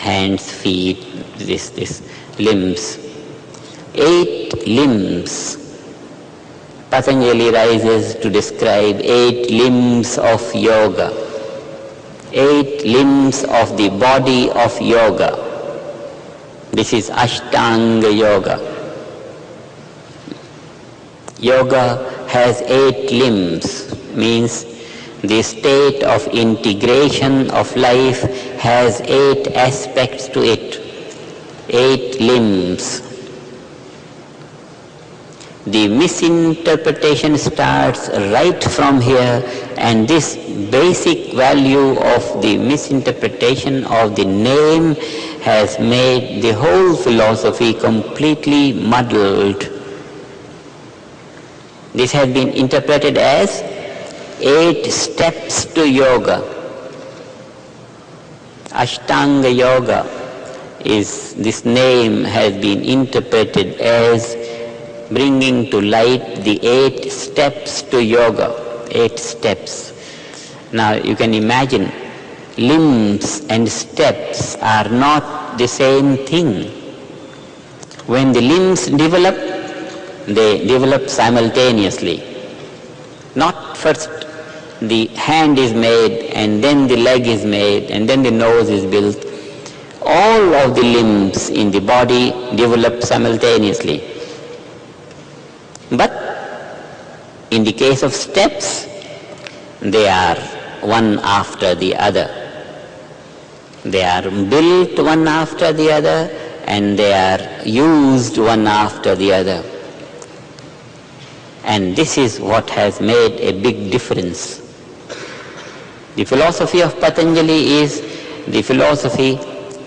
hands, feet, this limbs. 8 limbs. Patanjali rises to describe 8 limbs of yoga. 8 limbs of the body of yoga. This is Ashtanga yoga. Yoga has 8 limbs, means the state of integration of life has 8 aspects to it, 8 limbs. The misinterpretation starts right from here, and this basic value of the misinterpretation of the name has made the whole philosophy completely muddled. This has been interpreted as 8 steps to yoga. Ashtanga yoga this name has been interpreted as bringing to light the 8 steps to yoga, 8 steps. Now you can imagine, limbs and steps are not the same thing. When the limbs develop, they develop simultaneously. Not first the hand is made, and then the leg is made, and then the nose is built. All of the limbs in the body develop simultaneously. But in the case of steps, they are one after the other. They are built one after the other, and they are used one after the other. And this is what has made a big difference. The philosophy of Patanjali is the philosophy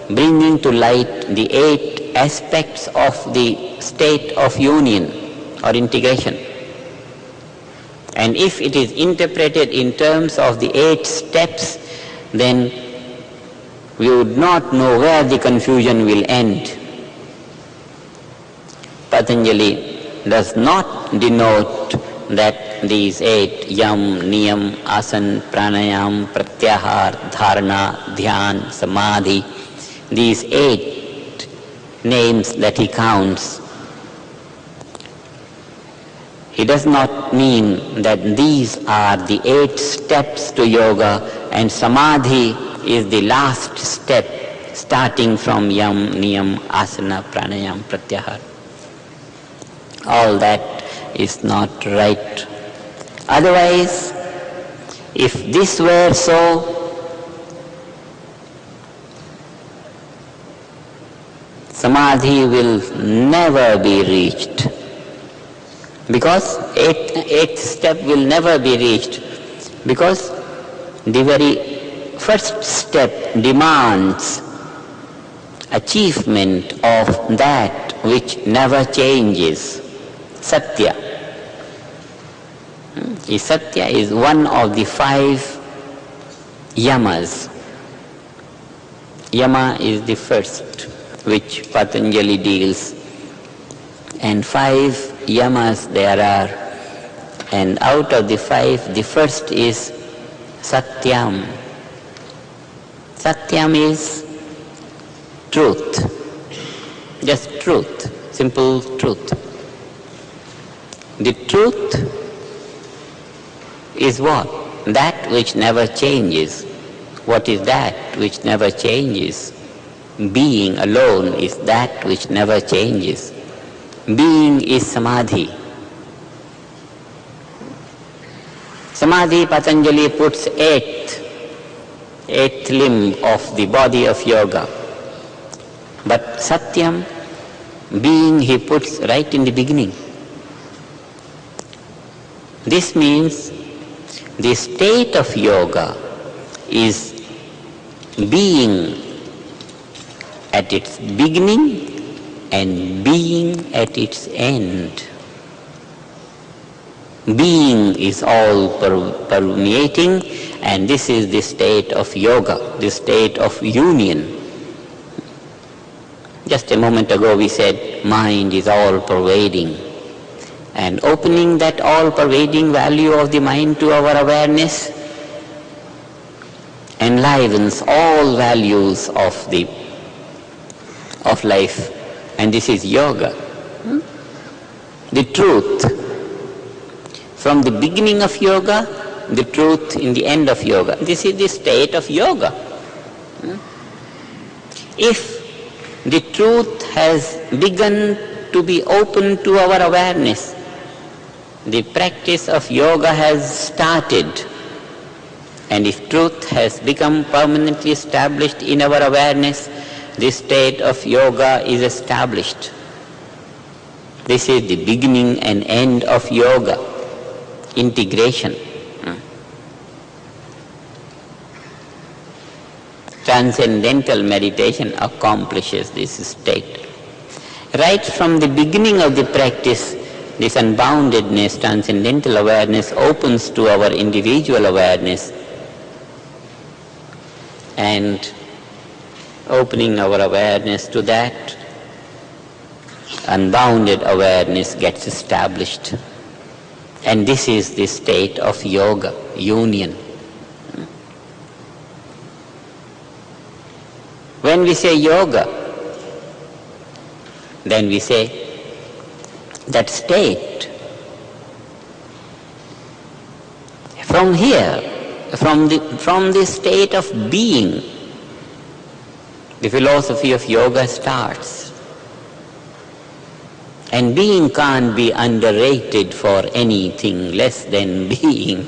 bringing to light the 8 aspects of the state of union or integration. And if it is interpreted in terms of the 8 steps, then we would not know where the confusion will end. Patanjali does not denote that these 8, yam, niyam, asan, pranayam, pratyahar, dharana, dhyan, samadhi, these 8 names that he counts, he does not mean that these are the 8 steps to yoga and samadhi is the last step starting from yam, niyam, asana, pranayam, pratyahar. All that is not right. Otherwise, if this were so, samadhi will never be reached. Because 8th step will never be reached. Because the very first step demands achievement of that which never changes. Satya. Satya is one of the 5 yamas. Yama is the first which Patanjali deals. And 5 yamas there are. And out of the 5, the first is Satyam. Satyam is truth. Just truth. Simple truth. The truth is what? That which never changes. What is that which never changes? Being alone is that which never changes. Being is samadhi. Samadhi, Patanjali puts 8th limb of the body of yoga. But Satyam, being, he puts right in the beginning. This means the state of yoga is being at its beginning and being at its end. Being is all permeating, and this is the state of yoga, the state of union. Just a moment ago we said mind is all pervading. And opening that all-pervading value of the mind to our awareness enlivens all values of the of life, and this is yoga. The truth from the beginning of yoga, the truth in the end of yoga. This is the state of yoga. If the truth has begun to be open to our awareness, the practice of yoga has started. And if truth has become permanently established in our awareness, the state of yoga is established. This is the beginning and end of yoga, integration. Transcendental meditation accomplishes this state. Right from the beginning of the practice, this unboundedness, transcendental awareness opens to our individual awareness, and opening our awareness to that, unbounded awareness gets established. And this is the state of yoga, union. When we say yoga, then we say that state. From here, from the state of being, the philosophy of yoga starts. And being can't be underrated for anything less than being.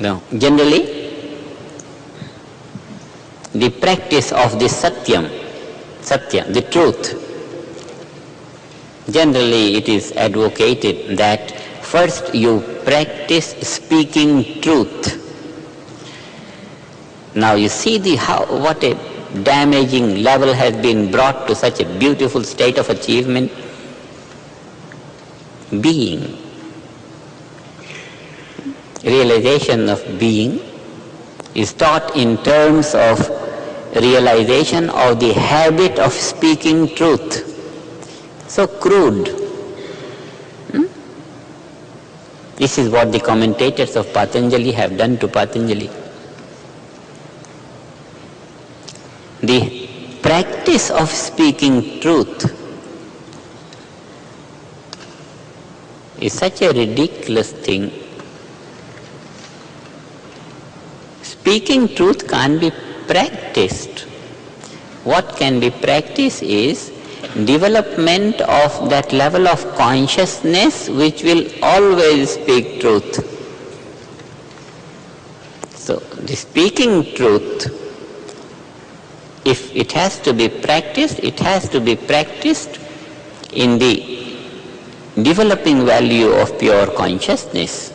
No. Generally, the practice of the satya, the truth, generally it is advocated that first you practice speaking truth. Now you see what a damaging level has been brought to such a beautiful state of achievement. Being, realization of being is taught in terms of realization of the habit of speaking truth. So crude. This is what the commentators of Patanjali have done to Patanjali. The practice of speaking truth is such a ridiculous thing. Speaking truth can't be practiced. What can be practiced is development of that level of consciousness which will always speak truth. So the speaking truth, if it has to be practiced, it has to be practiced in the developing value of pure consciousness.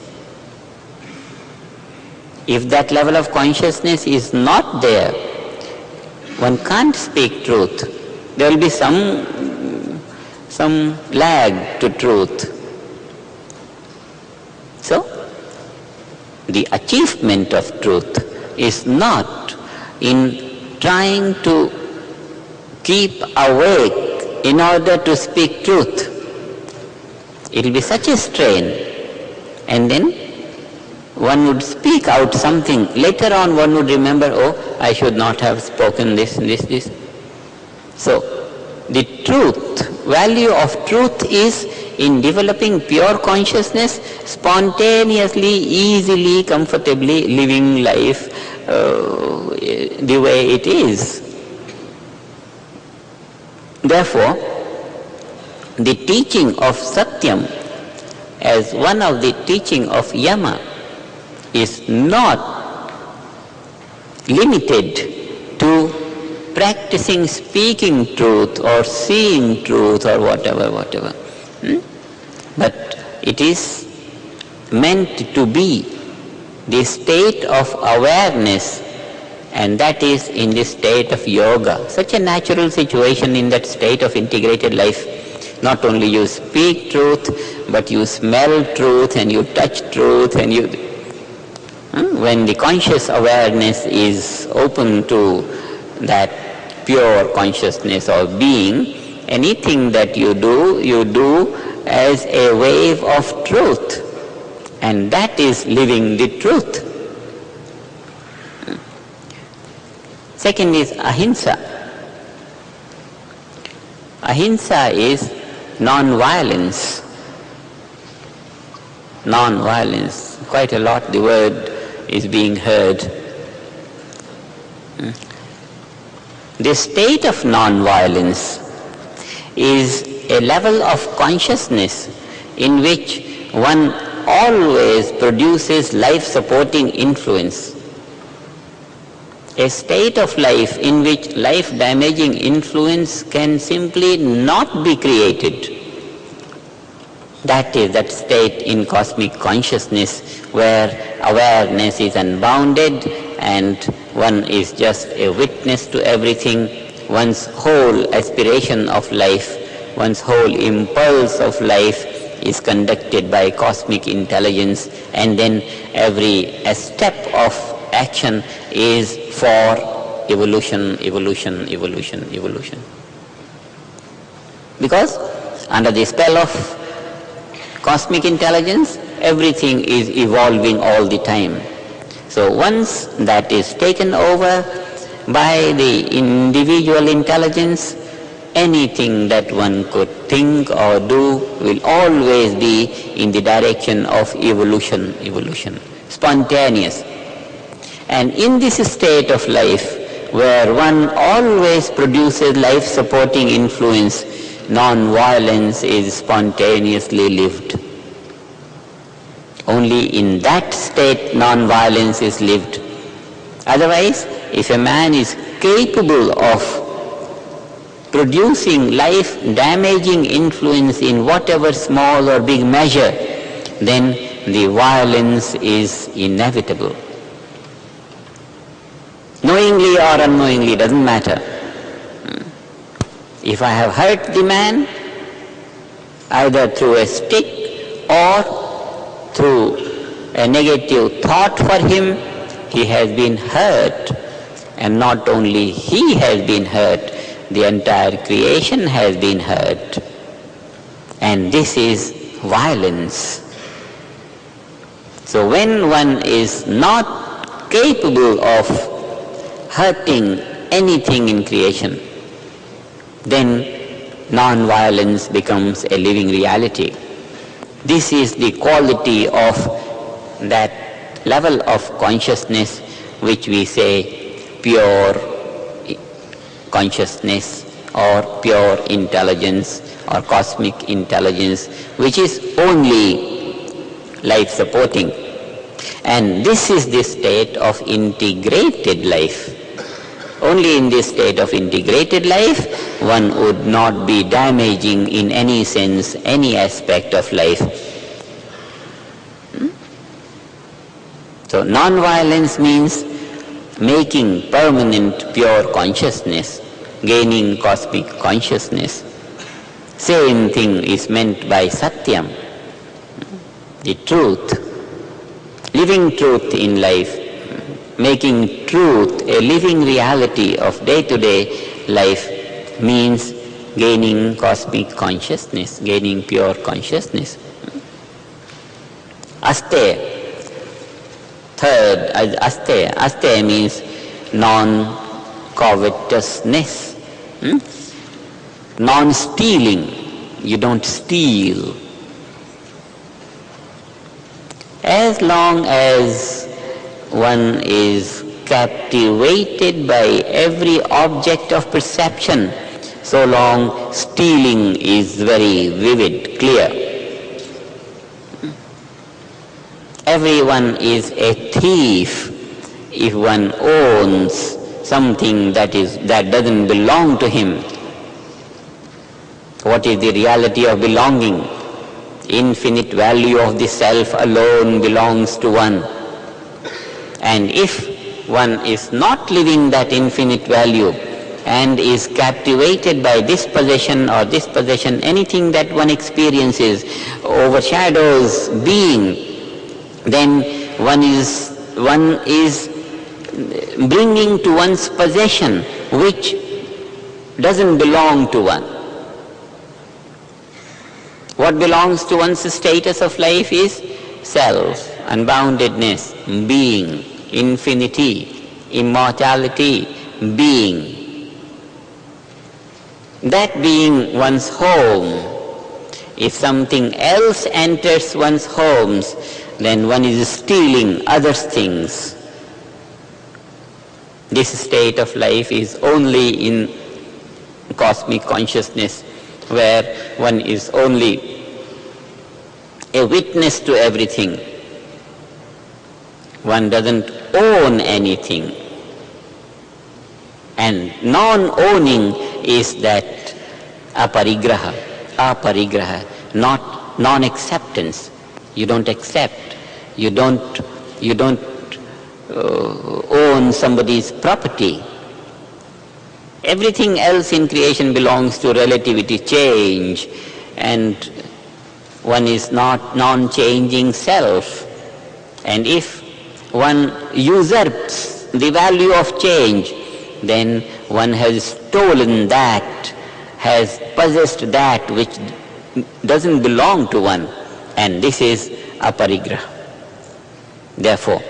If that level of consciousness is not there, one can't speak truth. There will be some lag to truth. So, the achievement of truth is not in trying to keep awake in order to speak truth. It will be such a strain, and then one would speak out something. Later on one would remember, oh, I should not have spoken this. So, the truth, value of truth is in developing pure consciousness, spontaneously, easily, comfortably living life the way it is. Therefore, the teaching of Satyam as one of the teaching of Yama is not limited to practicing speaking truth or seeing truth or whatever. But it is meant to be the state of awareness, and that is in the state of yoga. Such a natural situation in that state of integrated life. Not only you speak truth, but you smell truth and you touch truth, and you... When the conscious awareness is open to that pure consciousness or being, anything that you do as a wave of truth, and that is living the truth. Second is ahimsa. Ahimsa is non-violence. Non-violence. Quite a lot the word is being heard. The state of non-violence is a level of consciousness in which one always produces life-supporting influence. A state of life in which life-damaging influence can simply not be created. That is that state in cosmic consciousness where awareness is unbounded and one is just a witness to everything. One's whole aspiration of life, one's whole impulse of life is conducted by cosmic intelligence, and then every step of action is for evolution, evolution, evolution, evolution. Because under the spell of cosmic intelligence, everything is evolving all the time. So once that is taken over by the individual intelligence, anything that one could think or do will always be in the direction of evolution, evolution, spontaneous. And in this state of life, where one always produces life-supporting influence, non-violence is spontaneously lived. Only in that state non-violence is lived. Otherwise, if a man is capable of producing life-damaging influence in whatever small or big measure, then the violence is inevitable. Knowingly or unknowingly, doesn't matter. If I have hurt the man, either through a stick or through a negative thought for him, he has been hurt. And not only he has been hurt, the entire creation has been hurt. And this is violence. So when one is not capable of hurting anything in creation, then non-violence becomes a living reality. This is the quality of that level of consciousness which we say pure consciousness or pure intelligence or cosmic intelligence, which is only life-supporting. And this is the state of integrated life. Only in this state of integrated life, one would not be damaging in any sense any aspect of life. So non-violence means making permanent pure consciousness, gaining cosmic consciousness. Same thing is meant by Satyam, the truth, living truth in life. Making truth a living reality of day-to-day life means gaining cosmic consciousness, gaining pure consciousness. Aste, third, aste means non-covetousness, non-stealing. You don't steal. As long as one is captivated by every object of perception, so long stealing is very vivid, clear. Everyone is a thief if one owns something that doesn't belong to him. What is the reality of belonging? Infinite value of the self alone belongs to one. And if one is not living that infinite value and is captivated by this possession or this possession, anything that one experiences overshadows being, then one is bringing to one's possession which doesn't belong to one. What belongs to one's status of life is self, unboundedness, being, infinity, immortality, being. that being one's home, if something else enters one's homes, then one is stealing other things. This state of life is only in cosmic consciousness, where one is only a witness to everything. One doesn't own anything. And non-owning is that aparigraha, not non-acceptance. You don't accept. You don't own somebody's property. Everything else in creation belongs to relativity, change, and one is not non-changing self. And if one usurps the value of change, then one has stolen that, has possessed that which doesn't belong to one, and this is aparigraha. Therefore,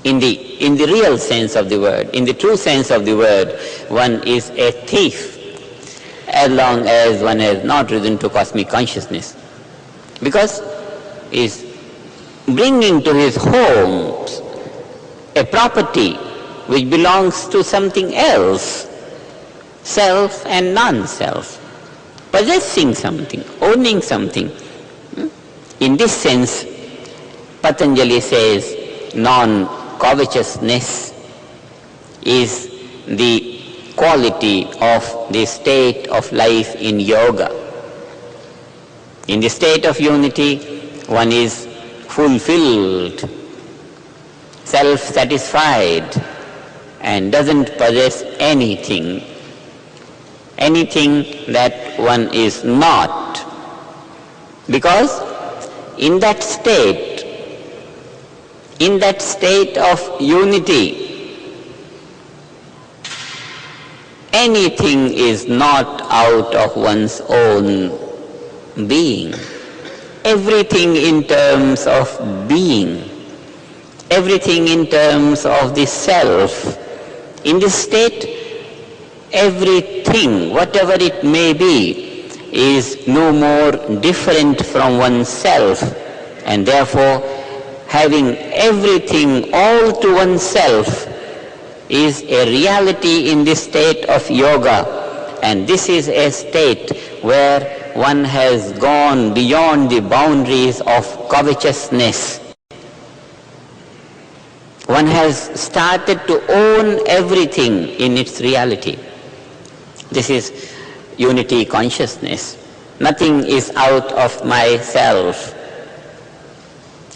in the real sense of the word, in the true sense of the word, one is a thief as long as one has not risen to cosmic consciousness, because he is bringing to his home a property which belongs to something else, self and non-self, possessing something, owning something. In this sense, Patanjali says non-covetousness is the quality of the state of life in yoga. In the state of unity, one is fulfilled, self-satisfied, and doesn't possess anything that one is not. Because in that state of unity, anything is not out of one's own being. Everything in terms of being, everything in terms of the self. In this state, everything, whatever it may be, is no more different from oneself, and therefore having everything all to oneself is a reality in this state of yoga. And this is a state where one has gone beyond the boundaries of covetousness. One has started to own everything in its reality. This is unity consciousness. Nothing is out of myself.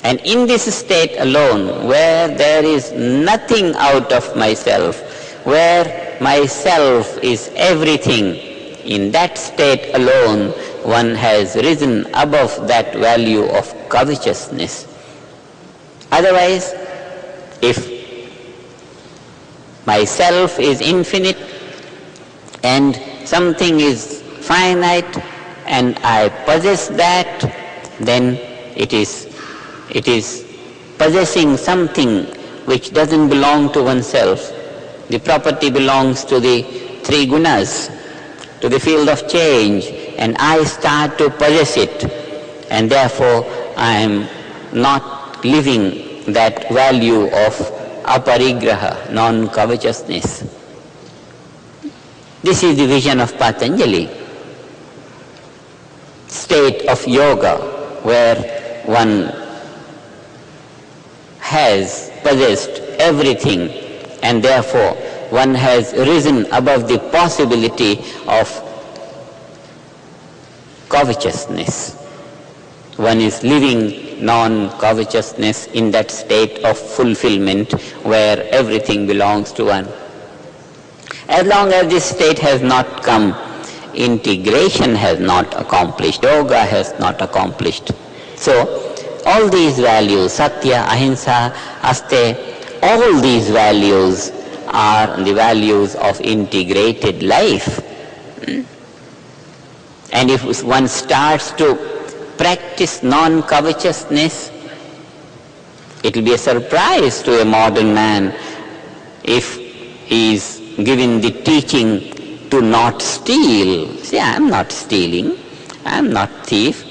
And in this state alone, where there is nothing out of myself, where myself is everything, in that state alone, one has risen above that value of covetousness. Otherwise, if myself is infinite and something is finite and I possess that, then it is possessing something which doesn't belong to oneself. The property belongs to the three gunas, to the field of change, and I start to possess it, and therefore I am not living that value of aparigraha, non-covetousness. This is the vision of Patanjali, state of yoga where one has possessed everything and therefore one has risen above the possibility of covetousness. One is living non-covetousness in that state of fulfillment where everything belongs to one. As long as this state has not come, integration has not accomplished, yoga has not accomplished. So, all these values, satya, ahimsa, aste, all these values are the values of integrated life. And if one starts to practice non-covetousness, it will be a surprise to a modern man if he is given the teaching to not steal. See, I am not stealing, I am not thief.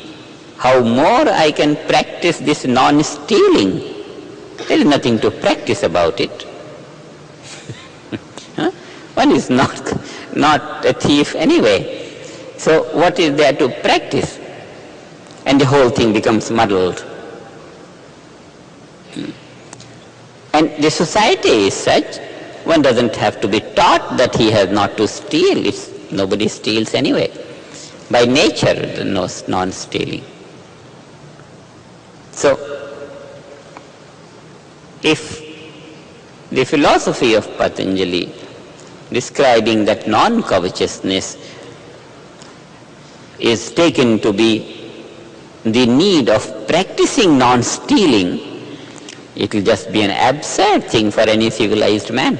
How more I can practice this non-stealing? There is nothing to practice about it. One is not a thief anyway. So what is there to practice? And the whole thing becomes muddled. And the society is such, one doesn't have to be taught that he has not to steal. Nobody steals anyway. By nature, there is no non-stealing. So, if the philosophy of Patanjali describing that non-covetousness is taken to be the need of practicing non-stealing, it will just be an absurd thing for any civilized man.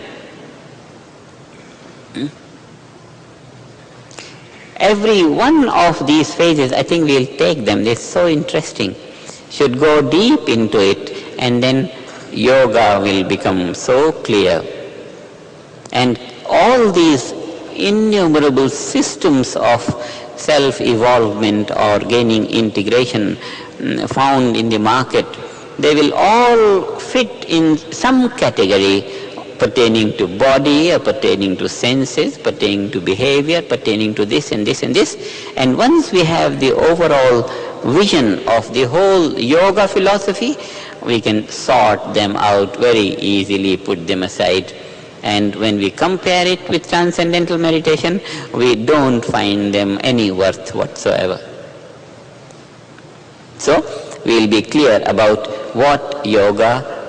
Every one of these phases, I think we'll take them, they're so interesting, should go deep into it, and then yoga will become so clear. And all these innumerable systems of self-evolvement or gaining integration found in the market, they will all fit in some category pertaining to body or pertaining to senses, pertaining to behavior, pertaining to this and this and this. And once we have the overall vision of the whole yoga philosophy, we can sort them out very easily, put them aside. And when we compare it with transcendental meditation, we don't find them any worth whatsoever. So, we will be clear about what yoga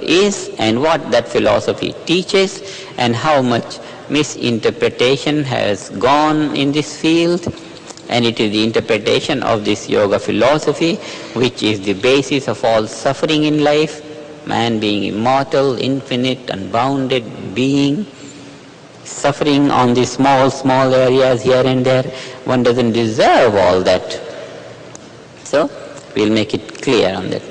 is and what that philosophy teaches and how much misinterpretation has gone in this field. And it is the interpretation of this yoga philosophy which is the basis of all suffering in life. Man being immortal, infinite, unbounded being, suffering on these small areas here and there, one doesn't deserve all that. So, we'll make it clear on that.